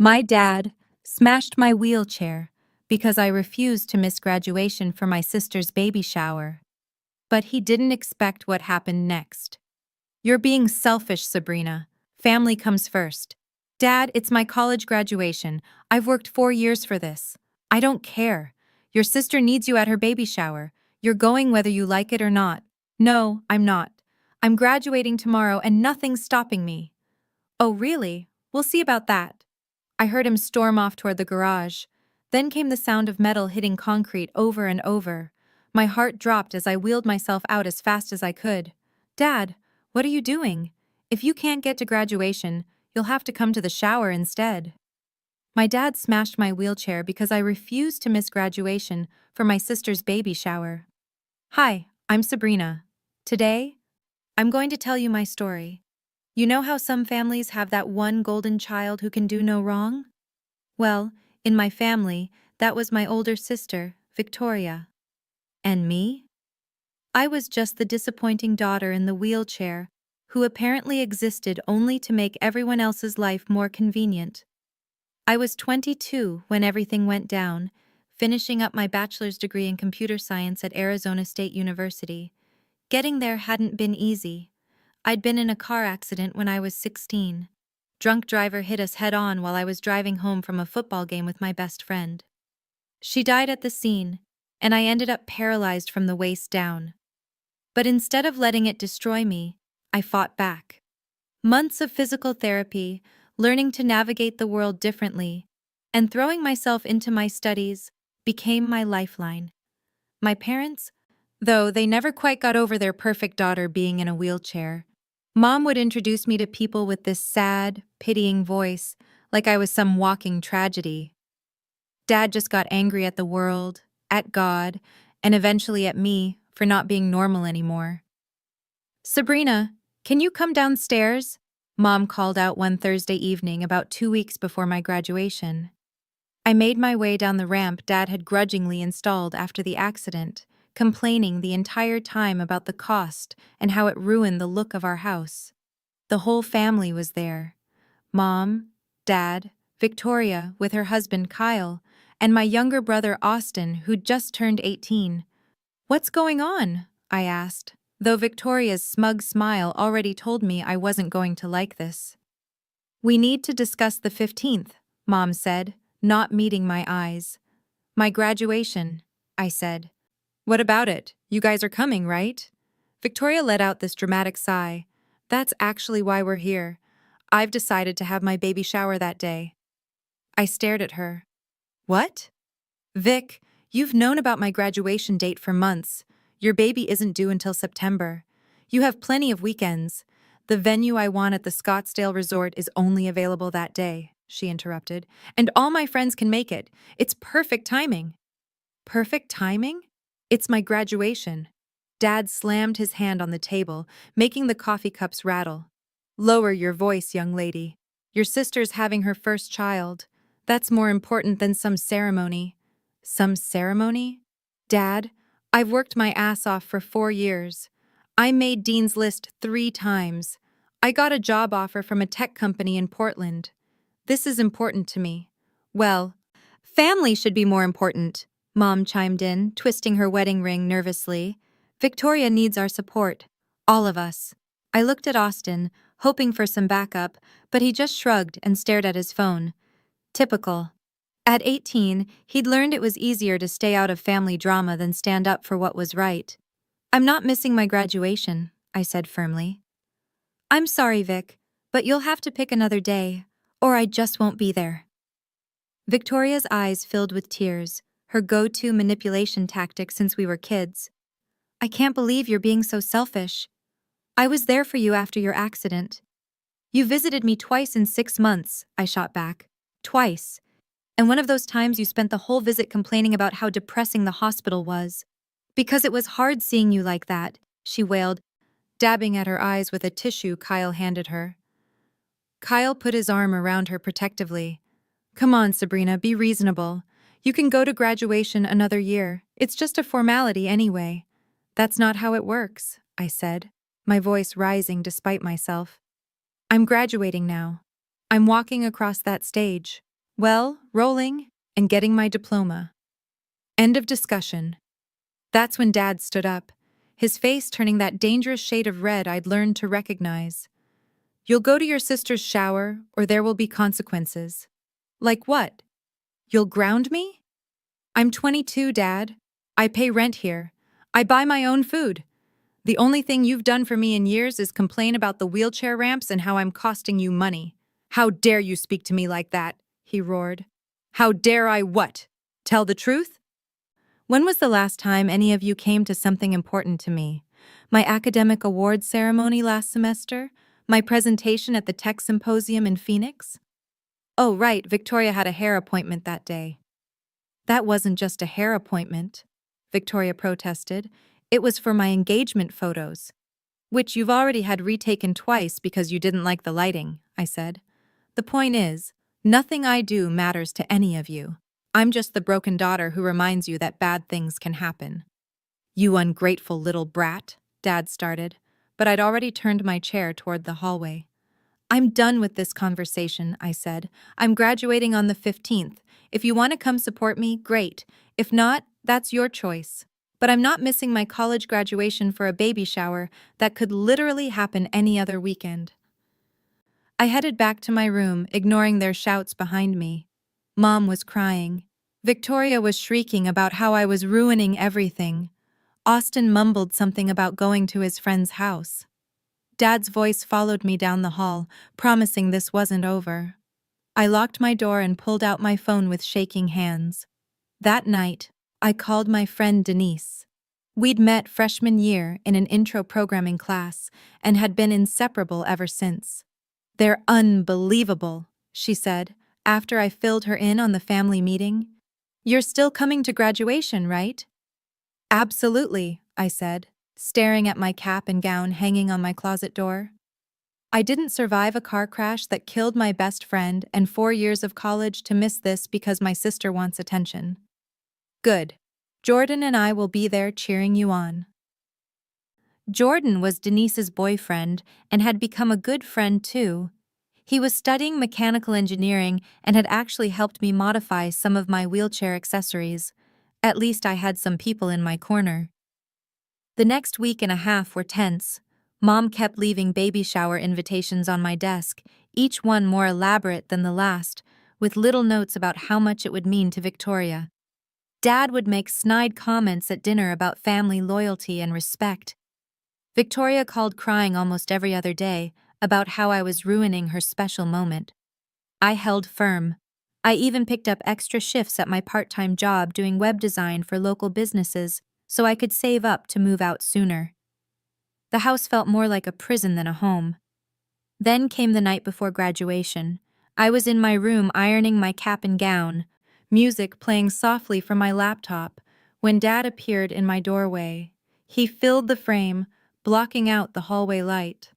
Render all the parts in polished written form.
My dad smashed my wheelchair because I refused to miss graduation for my sister's baby shower. But he didn't expect what happened next. "You're being selfish, Sabrina. Family comes first." "Dad, it's my college graduation. I've worked 4 years for this. I don't care. Your sister needs you at her baby shower. You're going whether you like it or not." "No, I'm not. I'm graduating tomorrow and nothing's stopping me." "Oh, really? We'll see about that." I heard him storm off toward the garage. Then came the sound of metal hitting concrete over and over. My heart dropped as I wheeled myself out as fast as I could. "Dad, what are you doing? If you can't get to graduation, you'll have to come to the shower instead." My dad smashed my wheelchair because I refused to miss graduation for my sister's baby shower. Hi, I'm Sabrina. Today, I'm going to tell you my story. You know how some families have that one golden child who can do no wrong? Well, in my family, that was my older sister, Victoria. And me? I was just the disappointing daughter in the wheelchair, who apparently existed only to make everyone else's life more convenient. I was 22 when everything went down, finishing up my bachelor's degree in computer science at Arizona State University. Getting there hadn't been easy. I'd been in a car accident when I was 16. Drunk driver hit us head-on while I was driving home from a football game with my best friend. She died at the scene, and I ended up paralyzed from the waist down. But instead of letting it destroy me, I fought back. Months of physical therapy, learning to navigate the world differently, and throwing myself into my studies became my lifeline. My parents, though they never quite got over their perfect daughter being in a wheelchair, Mom would introduce me to people with this sad, pitying voice, like I was some walking tragedy. Dad just got angry at the world, at God, and eventually at me for not being normal anymore. "Sabrina, can you come downstairs?" Mom called out one Thursday evening about 2 weeks before my graduation. I made my way down the ramp Dad had grudgingly installed after the accident, complaining the entire time about the cost and how it ruined the look of our house. The whole family was there. Mom, Dad, Victoria with her husband Kyle, and my younger brother Austin, who'd just turned 18. "What's going on?" I asked, though Victoria's smug smile already told me I wasn't going to like this. "We need to discuss the 15th, Mom said, not meeting my eyes. "My graduation," I said. "What about it? You guys are coming, right?" Victoria let out this dramatic sigh. "That's actually why we're here. I've decided to have my baby shower that day." I stared at her. "What?" "Vic, you've known about my graduation date for months. Your baby isn't due until September. You have plenty of weekends. The venue I want at the Scottsdale Resort is only available that day," she interrupted. "And all my friends can make it. It's perfect timing." "Perfect timing? It's my graduation." Dad slammed his hand on the table, making the coffee cups rattle. "Lower your voice, young lady. Your sister's having her first child. That's more important than some ceremony." "Some ceremony?" "Dad, I've worked my ass off for 4 years. I made Dean's List 3 times. I got a job offer from a tech company in Portland. This is important to me." "Well, family should be more important," Mom chimed in, twisting her wedding ring nervously. "Victoria needs our support. All of us." I looked at Austin, hoping for some backup, but he just shrugged and stared at his phone. Typical. At 18, he'd learned it was easier to stay out of family drama than stand up for what was right. "I'm not missing my graduation," I said firmly. "I'm sorry, Vic, but you'll have to pick another day, or I just won't be there." Victoria's eyes filled with tears, her go-to manipulation tactic since we were kids. "I can't believe you're being so selfish. I was there for you after your accident." "You visited me twice in 6 months," I shot back. "Twice. And one of those times you spent the whole visit complaining about how depressing the hospital was. Because it was hard seeing you like that," she wailed, dabbing at her eyes with a tissue Kyle handed her. Kyle put his arm around her protectively. "Come on, Sabrina, be reasonable. You can go to graduation another year. It's just a formality anyway." "That's not how it works," I said, my voice rising despite myself. "I'm graduating now. I'm walking across that stage. Well, rolling and getting my diploma. End of discussion. That's when Dad stood up, his face turning that dangerous shade of red I'd learned to recognize. You'll go to your sister's shower, or there will be consequences. Like what? You'll ground me? I'm 22, Dad. I pay rent here. I buy my own food. The only thing you've done for me in years is complain about the wheelchair ramps and how I'm costing you money. How dare you speak to me like that? He roared. How dare I what? Tell the truth? When was the last time any of you came to something important to me? My academic awards ceremony last semester? My presentation at the tech symposium in Phoenix? Oh, right, Victoria had a hair appointment that day. That wasn't just a hair appointment, Victoria protested. It was for my engagement photos, which you've already had retaken twice because you didn't like the lighting, I said. The point is, nothing I do matters to any of you. I'm just the broken daughter who reminds you that bad things can happen. You ungrateful little brat, Dad started, but I'd already turned my chair toward the hallway. I'm done with this conversation, I said. I'm graduating on the 15th. If you want to come support me, great. If not, that's your choice. But I'm not missing my college graduation for a baby shower that could literally happen any other weekend. I headed back to my room, ignoring their shouts behind me. Mom was crying. Victoria was shrieking about how I was ruining everything. Austin mumbled something about going to his friend's house. Dad's voice followed me down the hall, promising this wasn't over. I locked my door and pulled out my phone with shaking hands. That night, I called my friend Denise. We'd met freshman year in an intro programming class and had been inseparable ever since. They're unbelievable, she said, after I filled her in on the family meeting. You're still coming to graduation, right? Absolutely, I said, staring at my cap and gown hanging on my closet door. I didn't survive a car crash that killed my best friend and 4 years of college to miss this because my sister wants attention. Good. Jordan and I will be there cheering you on. Jordan was Denise's boyfriend and had become a good friend too. He was studying mechanical engineering and had actually helped me modify some of my wheelchair accessories. At least I had some people in my corner. The next week and a half were tense. Mom kept leaving baby shower invitations on my desk, each one more elaborate than the last, with little notes about how much it would mean to Victoria. Dad would make snide comments at dinner about family loyalty and respect. Victoria called crying almost every other day about how I was ruining her special moment. I held firm. I even picked up extra shifts at my part-time job doing web design for local businesses so I could save up to move out sooner. The house felt more like a prison than a home. Then came the night before graduation. I was in my room ironing my cap and gown, music playing softly from my laptop, when Dad appeared in my doorway. He filled the frame, blocking out the hallway light.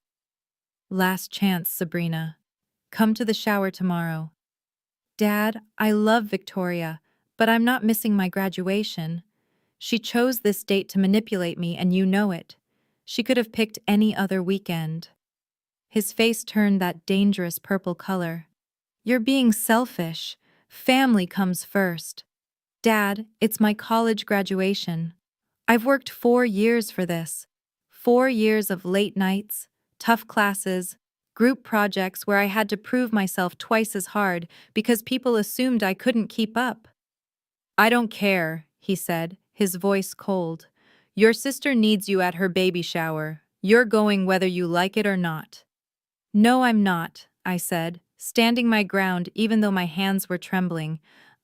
Last chance, Sabrina. Come to the shower tomorrow. Dad, I love Victoria, but I'm not missing my graduation. She chose this date to manipulate me, and you know it. She could have picked any other weekend. His face turned that dangerous purple color. You're being selfish. Family comes first. Dad, it's my college graduation. I've worked 4 years for this. 4 years of late nights, tough classes, group projects where I had to prove myself twice as hard because people assumed I couldn't keep up. I don't care, he said, his voice cold. Your sister needs you at her baby shower. You're going whether you like it or not. No, I'm not, I said, standing my ground even though my hands were trembling.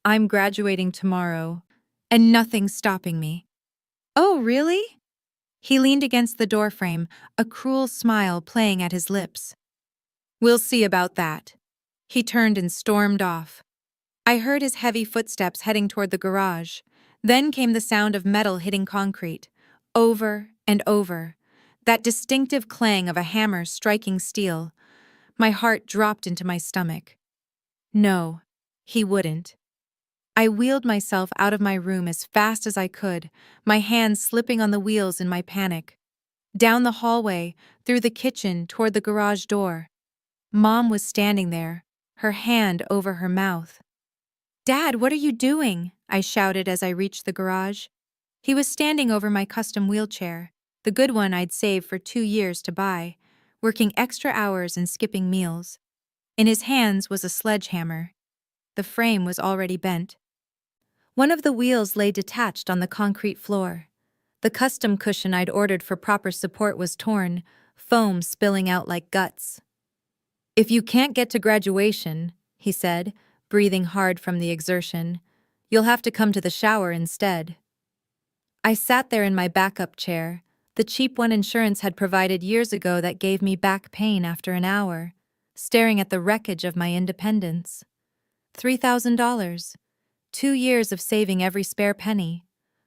I'm graduating tomorrow, and nothing's stopping me. Oh, really? He leaned against the doorframe, a cruel smile playing at his lips. We'll see about that. He turned and stormed off. I heard his heavy footsteps heading toward the garage. Then came the sound of metal hitting concrete, over and over, that distinctive clang of a hammer striking steel. My heart dropped into my stomach. No, he wouldn't. I wheeled myself out of my room as fast as I could, my hands slipping on the wheels in my panic. Down the hallway, through the kitchen, toward the garage door. Mom was standing there, her hand over her mouth. Dad, what are you doing? I shouted as I reached the garage. He was standing over my custom wheelchair, the good one I'd saved for 2 years to buy, working extra hours and skipping meals. In his hands was a sledgehammer. The frame was already bent. One of the wheels lay detached on the concrete floor. The custom cushion I'd ordered for proper support was torn, foam spilling out like guts. "If you can't get to graduation," he said, breathing hard from the exertion, "you'll have to come to the shower instead." I sat there in my backup chair, the cheap one insurance had provided years ago that gave me back pain after an hour, staring at the wreckage of my independence. $3,000. 2 years of saving every spare penny.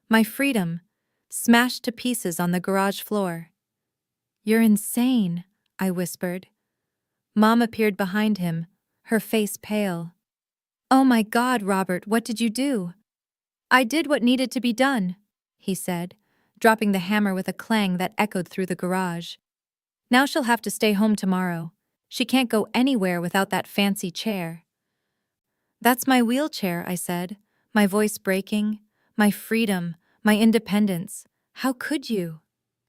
My freedom, smashed to pieces on the garage floor. "You're insane," I whispered. Mom appeared behind him, her face pale. "Oh my God, Robert, what did you do?" "I did what needed to be done," he said, dropping the hammer with a clang that echoed through the garage. "Now she'll have to stay home tomorrow. She can't go anywhere without that fancy chair." "That's my wheelchair," I said, my voice breaking. "My freedom, my independence. How could you?"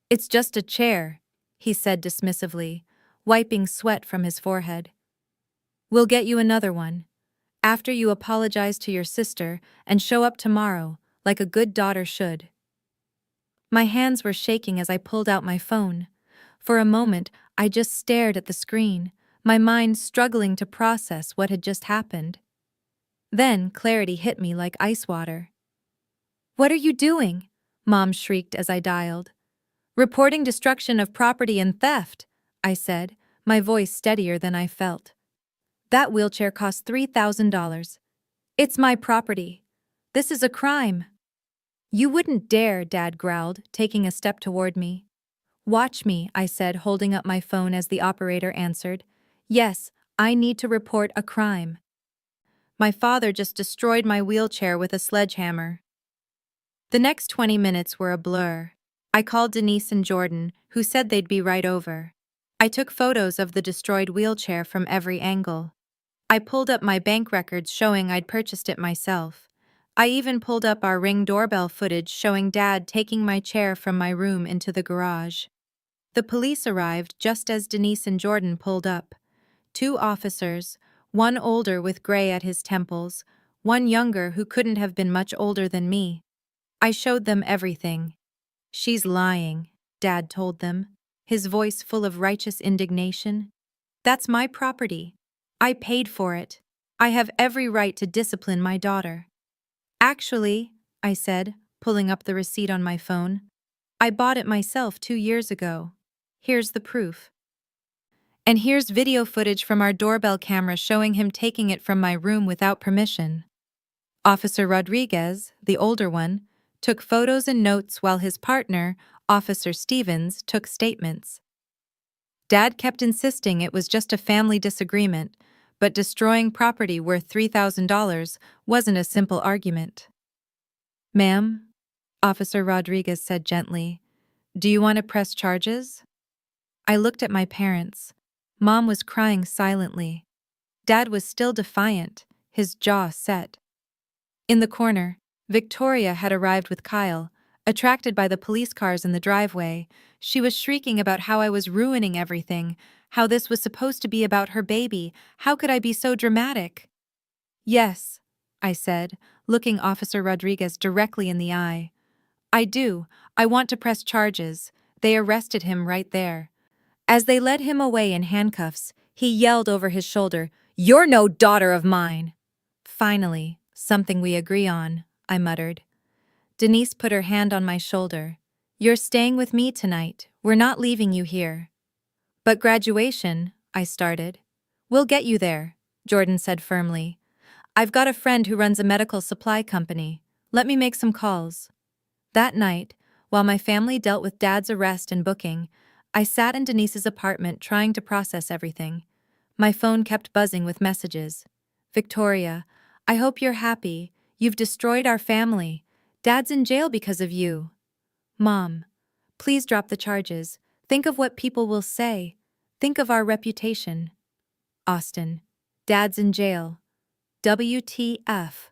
"It's just a chair," he said dismissively, wiping sweat from his forehead. "We'll get you another one. After you apologize to your sister and show up tomorrow, like a good daughter should." My hands were shaking as I pulled out my phone. For a moment, I just stared at the screen, my mind struggling to process what had just happened. Then clarity hit me like ice water. "What are you doing?" Mom shrieked as I dialed. "Reporting destruction of property and theft," I said, my voice steadier than I felt. "That wheelchair cost $3,000. It's my property. This is a crime." "You wouldn't dare," Dad growled, taking a step toward me. "Watch me," I said, holding up my phone as the operator answered. "Yes, I need to report a crime. My father just destroyed my wheelchair with a sledgehammer." The next 20 minutes were a blur. I called Denise and Jordan, who said they'd be right over. I took photos of the destroyed wheelchair from every angle. I pulled up my bank records showing I'd purchased it myself. I even pulled up our Ring doorbell footage showing Dad taking my chair from my room into the garage. The police arrived just as Denise and Jordan pulled up. 2 officers, one older with gray at his temples, one younger who couldn't have been much older than me. I showed them everything. "She's lying," Dad told them, his voice full of righteous indignation. "That's my property. I paid for it. I have every right to discipline my daughter." "Actually," I said, pulling up the receipt on my phone, "I bought it myself 2 years ago. Here's the proof. And here's video footage from our doorbell camera showing him taking it from my room without permission." Officer Rodriguez, the older one, took photos and notes while his partner, Officer Stevens, took statements. Dad kept insisting it was just a family disagreement, but destroying property worth $3,000 wasn't a simple argument. "Ma'am," Officer Rodriguez said gently, "do you want to press charges?" I looked at my parents. Mom was crying silently. Dad was still defiant, his jaw set. In the corner, Victoria had arrived with Kyle. Attracted by the police cars in the driveway, she was shrieking about how I was ruining everything, how this was supposed to be about her baby. How could I be so dramatic? "Yes," I said, looking Officer Rodriguez directly in the eye. "I do. I want to press charges." They arrested him right there. As they led him away in handcuffs, he yelled over his shoulder, "You're no daughter of mine!" "Finally, something we agree on," I muttered. Denise put her hand on my shoulder. "You're staying with me tonight. We're not leaving you here." "But graduation," I started. "We'll get you there," Jordan said firmly. "I've got a friend who runs a medical supply company. Let me make some calls." That night, while my family dealt with Dad's arrest and booking, I sat in Denise's apartment trying to process everything. My phone kept buzzing with messages. "Victoria, I hope you're happy. You've destroyed our family. Dad's in jail because of you." "Mom, please drop the charges. Think of what people will say. Think of our reputation." "Austin, Dad's in jail. WTF?"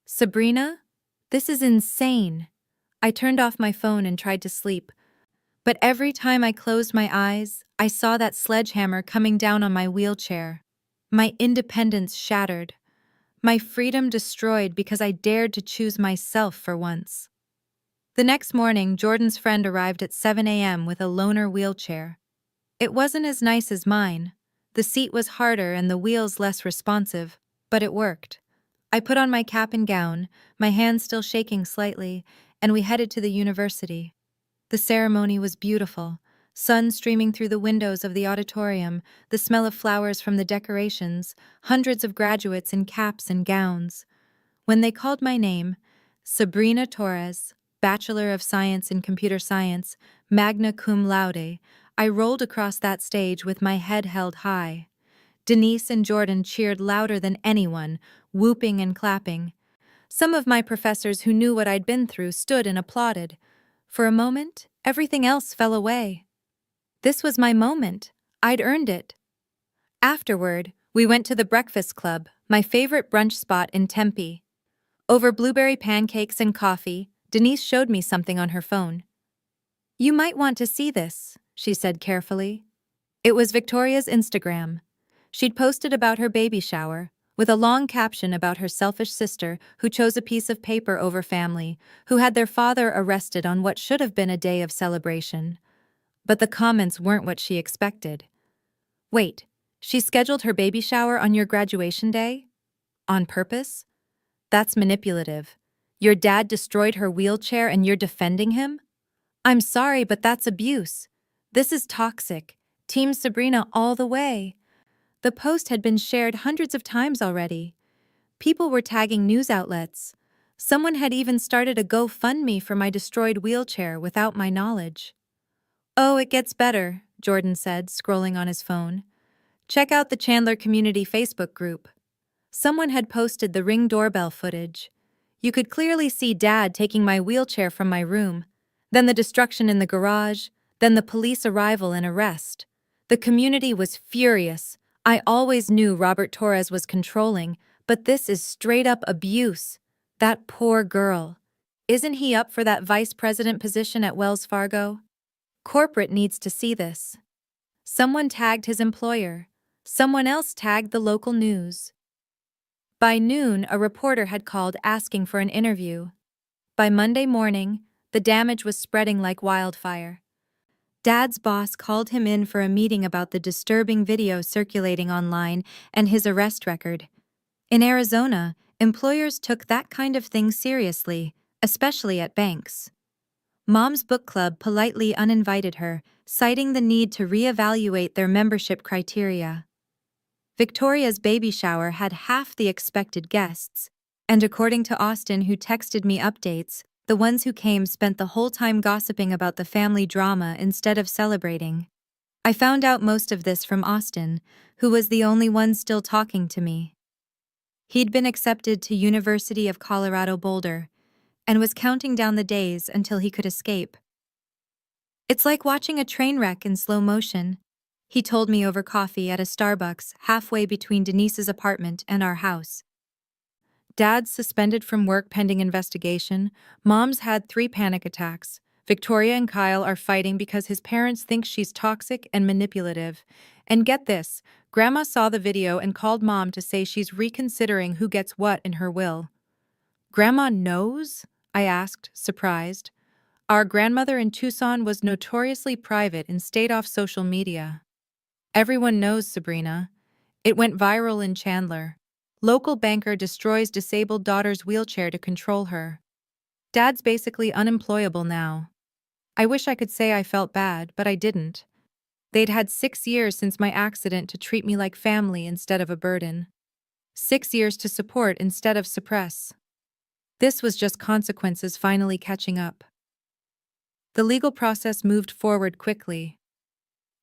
Sabrina? This is insane. I turned off my phone and tried to sleep, but every time I closed my eyes, I saw that sledgehammer coming down on my wheelchair. My independence shattered. My freedom destroyed because I dared to choose myself for once. The next morning, Jordan's friend arrived at 7 a.m. with a loaner wheelchair. It wasn't as nice as mine. The seat was harder and the wheels less responsive, but it worked. I put on my cap and gown, my hands still shaking slightly, and we headed to the university. The ceremony was beautiful. Sun streaming through the windows of the auditorium, the smell of flowers from the decorations, hundreds of graduates in caps and gowns. When they called my name, Sabrina Torres, Bachelor of Science in Computer Science, magna cum laude, I rolled across that stage with my head held high. Denise and Jordan cheered louder than anyone, whooping and clapping. Some of my professors who knew what I'd been through stood and applauded. For a moment, everything else fell away. This was my moment. I'd earned it. Afterward, we went to the Breakfast Club, my favorite brunch spot in Tempe. Over blueberry pancakes and coffee, Denise showed me something on her phone. "You might want to see this," she said carefully. It was Victoria's Instagram. She'd posted about her baby shower, with a long caption about her selfish sister who chose a piece of paper over family, who had their father arrested on what should have been a day of celebration. But the comments weren't what she expected. "Wait, she scheduled her baby shower on your graduation day? On purpose? That's manipulative. Your dad destroyed her wheelchair and you're defending him? I'm sorry, but that's abuse. This is toxic. Team Sabrina all the way." The post had been shared hundreds of times already. People were tagging news outlets. Someone had even started a GoFundMe for my destroyed wheelchair without my knowledge. "Oh, it gets better," Jordan said, scrolling on his phone. "Check out the Chandler Community Facebook group." Someone had posted the Ring doorbell footage. You could clearly see Dad taking my wheelchair from my room, then the destruction in the garage, then the police arrival and arrest. The community was furious. I always knew Robert Torres was controlling, but this is straight-up abuse. That poor girl. Isn't he up for that vice president position at Wells Fargo? Corporate needs to see this. Someone tagged his employer. Someone else tagged the local news. By noon, a reporter had called asking for an interview. By Monday morning, the damage was spreading like wildfire. Dad's boss called him in for a meeting about the disturbing video circulating online and his arrest record. In Arizona, employers took that kind of thing seriously, especially at banks. Mom's book club politely uninvited her, citing the need to reevaluate their membership criteria. Victoria's baby shower had half the expected guests, and according to Austin, who texted me updates, the ones who came spent the whole time gossiping about the family drama instead of celebrating. I found out most of this from Austin, who was the only one still talking to me. He'd been accepted to University of Colorado Boulder, and was counting down the days until he could escape. "It's like watching a train wreck in slow motion," he told me over coffee at a Starbucks halfway between Denise's apartment and our house. Dad's suspended from work pending investigation. Mom's had 3 panic attacks. Victoria and Kyle are fighting because his parents think she's toxic and manipulative. And get this, Grandma saw the video and called Mom to say she's reconsidering who gets what in her will. "Grandma knows?" I asked, surprised. Our grandmother in Tucson was notoriously private and stayed off social media. "Everyone knows, Sabrina. It went viral in Chandler. Local banker destroys disabled daughter's wheelchair to control her. Dad's basically unemployable now." I wish I could say I felt bad, but I didn't. They'd had 6 years since my accident to treat me like family instead of a burden. 6 years to support instead of suppress. This was just consequences finally catching up. The legal process moved forward quickly.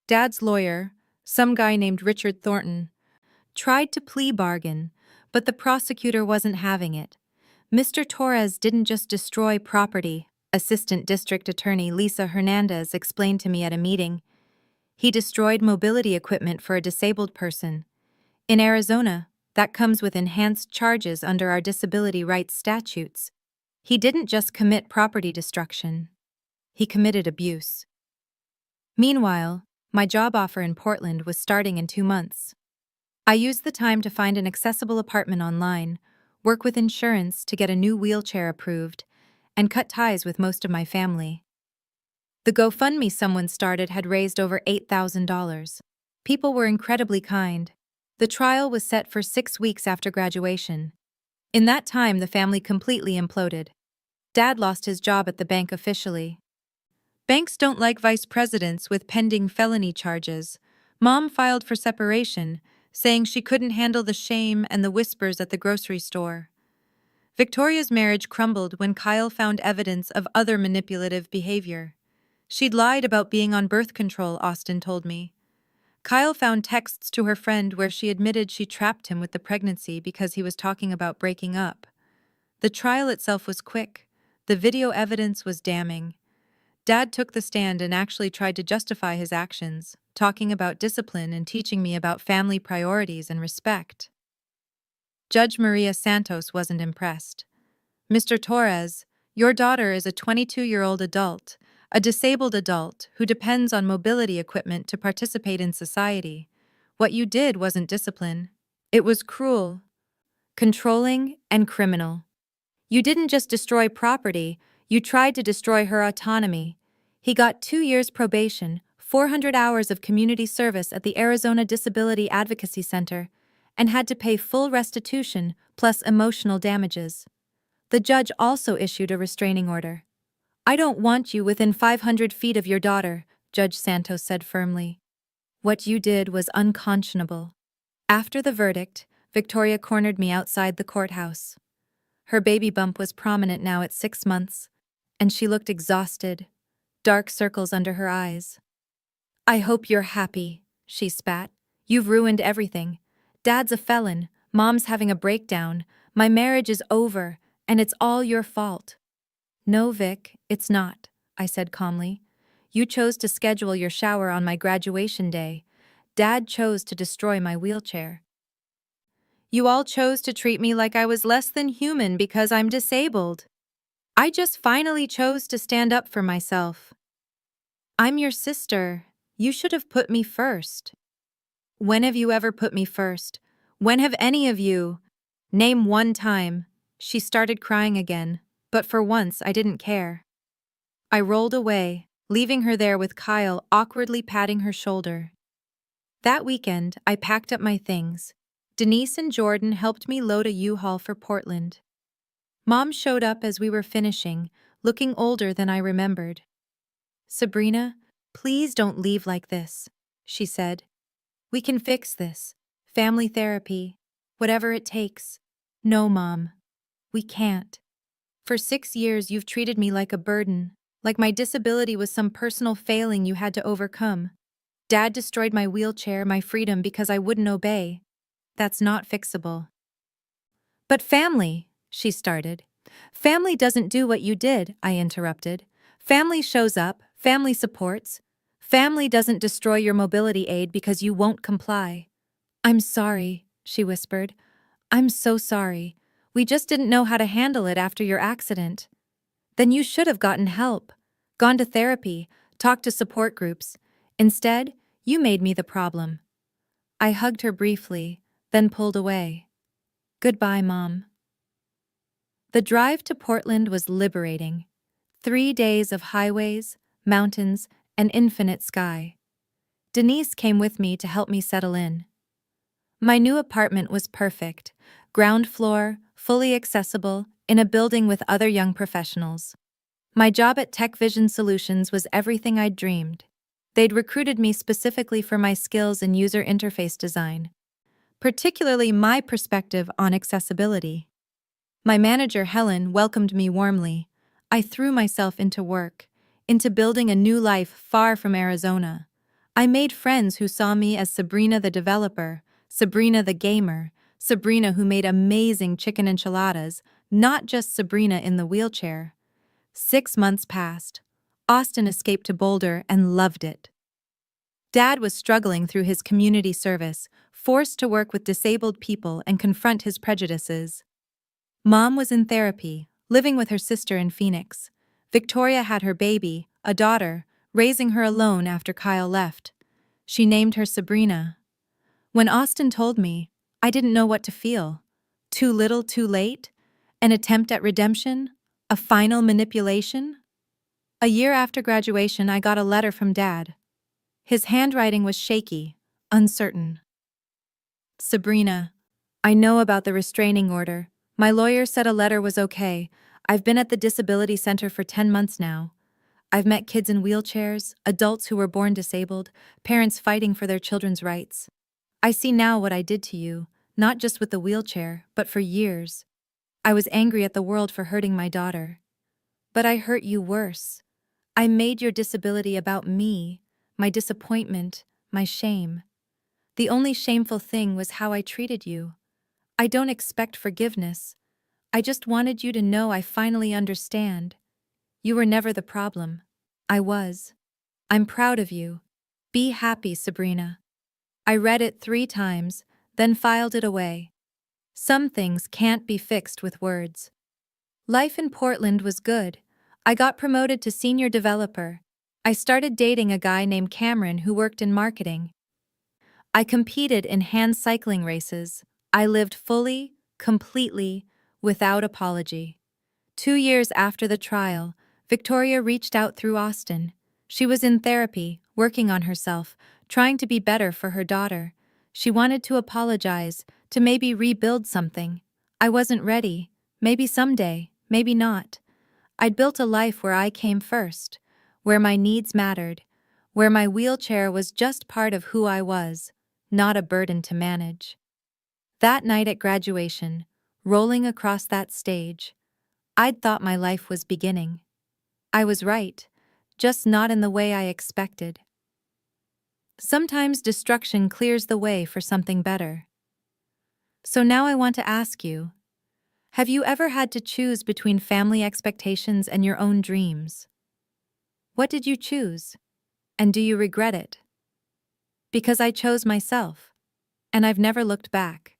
Dad's lawyer, some guy named Richard Thornton, tried to plea bargain, but the prosecutor wasn't having it. Mr. Torres didn't just destroy property, Assistant District Attorney Lisa Hernandez explained to me at a meeting. He destroyed mobility equipment for a disabled person. In Arizona, That comes with enhanced charges under our disability rights statutes. He didn't just commit property destruction. He committed abuse. Meanwhile, my job offer in Portland was starting in 2 months. I used the time to find an accessible apartment online, work with insurance to get a new wheelchair approved, and cut ties with most of my family. The GoFundMe someone started had raised over $8,000. People were incredibly kind. The trial was set for 6 weeks after graduation. In that time, the family completely imploded. Dad lost his job at the bank officially. Banks don't like vice presidents with pending felony charges. Mom filed for separation, saying she couldn't handle the shame and the whispers at the grocery store. Victoria's marriage crumbled when Kyle found evidence of other manipulative behavior. She'd lied about being on birth control, Austin told me. Kyle found texts to her friend where she admitted she trapped him with the pregnancy because he was talking about breaking up. The trial itself was quick. The video evidence was damning. Dad took the stand and actually tried to justify his actions, talking about discipline and teaching me about family priorities and respect. Judge Maria Santos wasn't impressed. Mr. Torres, your daughter is a 22-year-old adult, a disabled adult who depends on mobility equipment to participate in society. What you did wasn't discipline. It was cruel, controlling, and criminal. You didn't just destroy property, you tried to destroy her autonomy. He got 2 years probation, 400 hours of community service at the Arizona Disability Advocacy Center, and had to pay full restitution plus emotional damages. The judge also issued a restraining order. I don't want you within 500 feet of your daughter, Judge Santos said firmly. What you did was unconscionable. After the verdict, Victoria cornered me outside the courthouse. Her baby bump was prominent now at 6 months, and she looked exhausted, dark circles under her eyes. I hope you're happy, she spat. You've ruined everything. Dad's a felon, Mom's having a breakdown, my marriage is over, and it's all your fault. No, Vic, it's not, I said calmly. You chose to schedule your shower on my graduation day. Dad chose to destroy my wheelchair. You all chose to treat me like I was less than human because I'm disabled. I just finally chose to stand up for myself. I'm your sister. You should have put me first. When have you ever put me first? When have any of you? Name one time. She started crying again, but for once I didn't care. I rolled away, leaving her there with Kyle awkwardly patting her shoulder. That weekend, I packed up my things. Denise and Jordan helped me load a U-Haul for Portland. Mom showed up as we were finishing, looking older than I remembered. Sabrina, please don't leave like this, she said. We can fix this. Family therapy. Whatever it takes. No, Mom. We can't. For 6 years you've treated me like a burden, like my disability was some personal failing you had to overcome. Dad destroyed my wheelchair, my freedom because I wouldn't obey. That's not fixable. But family, she started. Family doesn't do what you did, I interrupted. Family shows up, family supports. Family doesn't destroy your mobility aid because you won't comply. I'm sorry, she whispered. I'm so sorry. We just didn't know how to handle it after your accident. Then you should have gotten help, gone to therapy, talked to support groups. Instead, you made me the problem. I hugged her briefly, then pulled away. Goodbye, Mom. The drive to Portland was liberating. 3 days of highways, mountains, and infinite sky. Denise came with me to help me settle in. My new apartment was perfect, ground floor, fully accessible, in a building with other young professionals. My job at Tech Vision Solutions was everything I'd dreamed. They'd recruited me specifically for my skills in user interface design, particularly my perspective on accessibility. My manager, Helen, welcomed me warmly. I threw myself into work, into building a new life far from Arizona. I made friends who saw me as Sabrina the developer, Sabrina the gamer, Sabrina who made amazing chicken enchiladas, not just Sabrina in the wheelchair. 6 months passed. Austin escaped to Boulder and loved it. Dad was struggling through his community service, forced to work with disabled people and confront his prejudices. Mom was in therapy, living with her sister in Phoenix. Victoria had her baby, a daughter, raising her alone after Kyle left. She named her Sabrina. When Austin told me, I didn't know what to feel. Too little, too late? An attempt at redemption? A final manipulation? A year after graduation, I got a letter from Dad. His handwriting was shaky, uncertain. Sabrina, I know about the restraining order. My lawyer said a letter was okay. I've been at the disability center for 10 months now. I've met kids in wheelchairs, adults who were born disabled, parents fighting for their children's rights. I see now what I did to you, not just with the wheelchair, but for years. I was angry at the world for hurting my daughter. But I hurt you worse. I made your disability about me, my disappointment, my shame. The only shameful thing was how I treated you. I don't expect forgiveness. I just wanted you to know I finally understand. You were never the problem. I was. I'm proud of you. Be happy, Sabrina. I read it 3 times, then filed it away. Some things can't be fixed with words. Life in Portland was good. I got promoted to senior developer. I started dating a guy named Cameron who worked in marketing. I competed in hand cycling races. I lived fully, completely, without apology. 2 years after the trial, Victoria reached out through Austin. She was in therapy, working on herself, trying to be better for her daughter. She wanted to apologize, to maybe rebuild something. I wasn't ready. Maybe someday, maybe not. I'd built a life where I came first, where my needs mattered, where my wheelchair was just part of who I was, not a burden to manage. That night at graduation, rolling across that stage, I'd thought my life was beginning. I was right, just not in the way I expected. Sometimes destruction clears the way for something better. So now I want to ask you, have you ever had to choose between family expectations and your own dreams? What did you choose? And do you regret it? Because I chose myself, and I've never looked back.